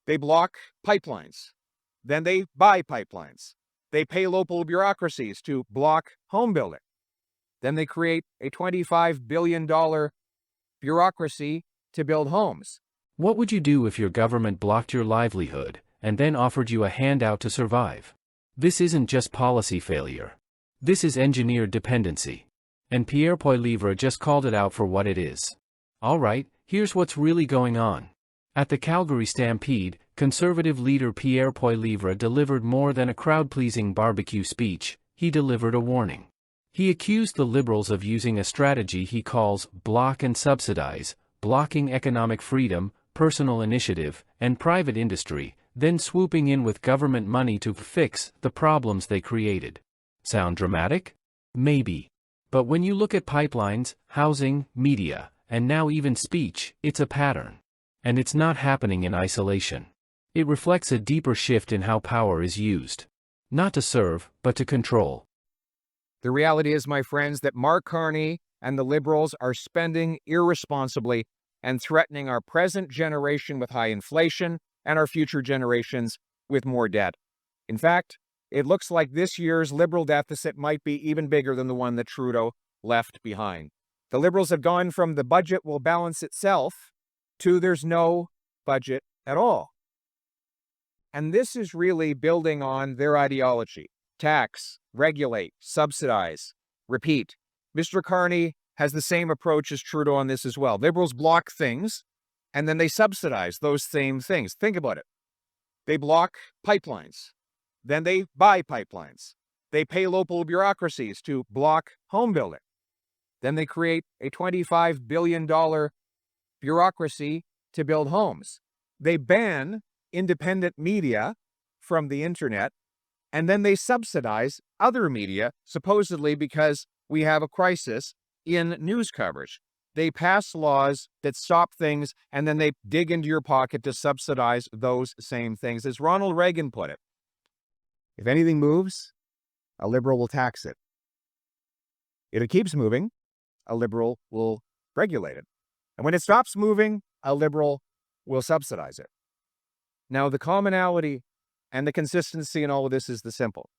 They block pipelines. Then they buy pipelines. They pay local bureaucracies to block home building. Then they create a $25 billion bureaucracy to build homes. What would you do if your government blocked your livelihood and then offered you a handout to survive? This isn't just policy failure. This is engineered dependency. And Pierre Poilievre just called it out for what it is. Alright, here's what's really going on. At the Calgary Stampede, Conservative leader Pierre Poilievre delivered more than a crowd-pleasing barbecue speech, he delivered a warning. He accused the Liberals of using a strategy he calls block and subsidize, blocking economic freedom, personal initiative, and private industry, then swooping in with government money to fix the problems they created. Sound dramatic? Maybe. But when you look at pipelines, housing, media, and now even speech, it's a pattern. And it's not happening in isolation. It reflects a deeper shift in how power is used. Not to serve, but to control. The reality is, my friends, that Mark Carney and the Liberals are spending irresponsibly and threatening our present generation with high inflation and our future generations with more debt. In fact, it looks like this year's Liberal deficit might be even bigger than the one that Trudeau left behind. The Liberals have gone from the budget will balance itself to there's no budget at all. And this is really building on their ideology. Tax, regulate, subsidize, repeat. Mr. Carney has the same approach as Trudeau on this as well. Liberals block things, and then they subsidize those same things. Think about it. They block pipelines. Then they buy pipelines. They pay local bureaucracies to block home building. Then they create a $25 billion bureaucracy to build homes. They ban independent media from the internet, and then they subsidize other media, supposedly because we have a crisis in news coverage. They pass laws that stop things, and then they dig into your pocket to subsidize those same things. As Ronald Reagan put it, if anything moves, a Liberal will tax it. If it keeps moving, a Liberal will regulate it. And when it stops moving, a Liberal will subsidize it. Now, the commonality and the consistency in all of this is the simple.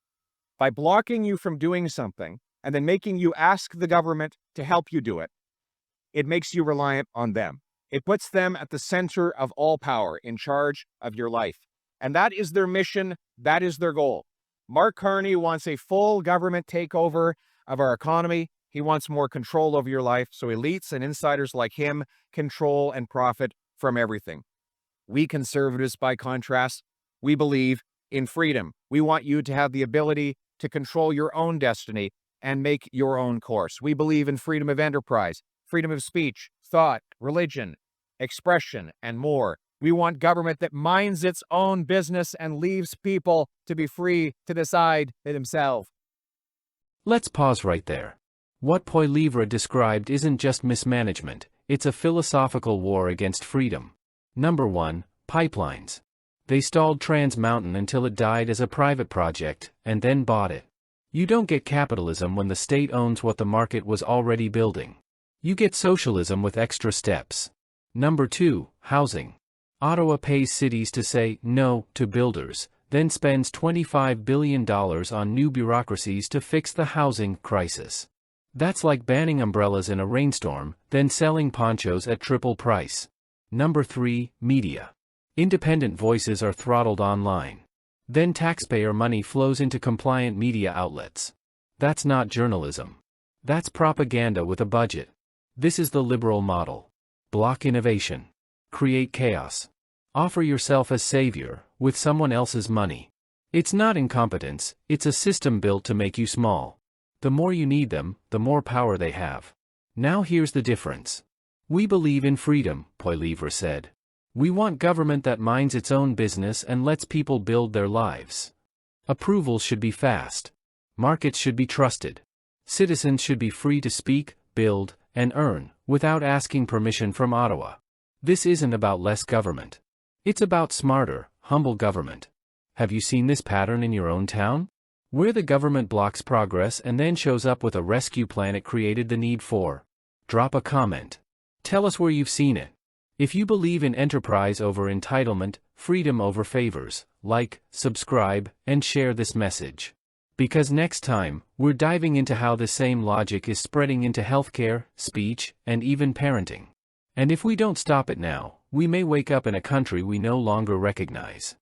By blocking you from doing something and then making you ask the government to help you do it, it makes you reliant on them. It puts them at the center of all power, in charge of your life. And that is their mission. That is their goal. Mark Carney wants a full government takeover of our economy. He wants more control over your life, so elites and insiders like him control and profit from everything. We conservatives, by contrast, we believe in freedom. We want you to have the ability to control your own destiny and make your own course. We believe in freedom of enterprise, freedom of speech, thought, religion, expression, and more. We want government that minds its own business and leaves people to be free to decide for themselves. Let's pause right there. What Poilievre described isn't just mismanagement, it's a philosophical war against freedom. Number 1, pipelines. They stalled Trans Mountain until it died as a private project, and then bought it. You don't get capitalism when the state owns what the market was already building. You get socialism with extra steps. Number 2, housing. Ottawa pays cities to say no to builders, then spends $25 billion on new bureaucracies to fix the housing crisis. That's like banning umbrellas in a rainstorm, then selling ponchos at triple price. Number 3, media. Independent voices are throttled online. Then taxpayer money flows into compliant media outlets. That's not journalism. That's propaganda with a budget. This is the Liberal model. Block innovation. Create chaos. Offer yourself as savior, with someone else's money. It's not incompetence, it's a system built to make you small. The more you need them, the more power they have. Now here's the difference. We believe in freedom, Poilievre said. We want government that minds its own business and lets people build their lives. Approvals should be fast. Markets should be trusted. Citizens should be free to speak, build, and earn, without asking permission from Ottawa. This isn't about less government. It's about smarter, humble government. Have you seen this pattern in your own town? Where the government blocks progress and then shows up with a rescue plan it created the need for? Drop a comment. Tell us where you've seen it. If you believe in enterprise over entitlement, freedom over favors. Like, subscribe, and share this message. Because next time, we're diving into how the same logic is spreading into healthcare, speech, and even parenting. And if we don't stop it now, we may wake up in a country we no longer recognize.